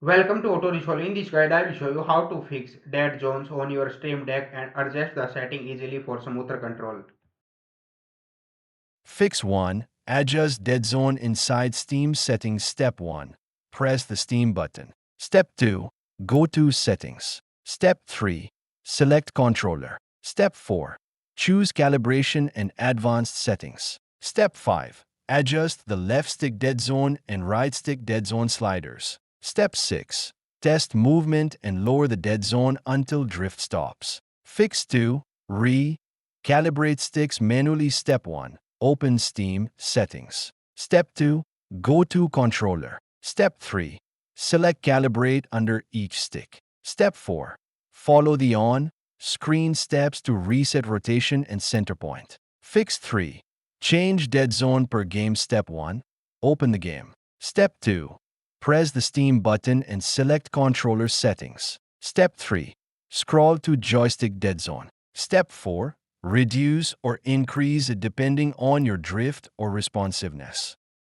Welcome to Auto Resolve. In this guide, I will show you how to fix dead zones on your Stream Deck and adjust the setting easily for smoother control. Fix 1. Adjust dead zone inside Steam settings. Step 1. Press the Steam button. Step 2. Go to Settings. Step 3. Select Controller. Step 4. Choose Calibration and Advanced Settings. Step 5. Adjust the left stick dead zone and right stick dead zone sliders. Step 6. Test movement and lower the dead zone until drift stops. Fix 2. Calibrate sticks manually. Step 1. Open Steam Settings. Step 2. Go to Controller. Step 3. Select Calibrate under each stick. Step 4. Follow the on-screen steps to reset rotation and center point. Fix 3. Change dead zone per game. Step 1. Open the game. Step 2. Press the Steam button and select Controller Settings. Step 3. Scroll to Joystick Dead Zone. Step 4. Reduce or increase it depending on your drift or responsiveness.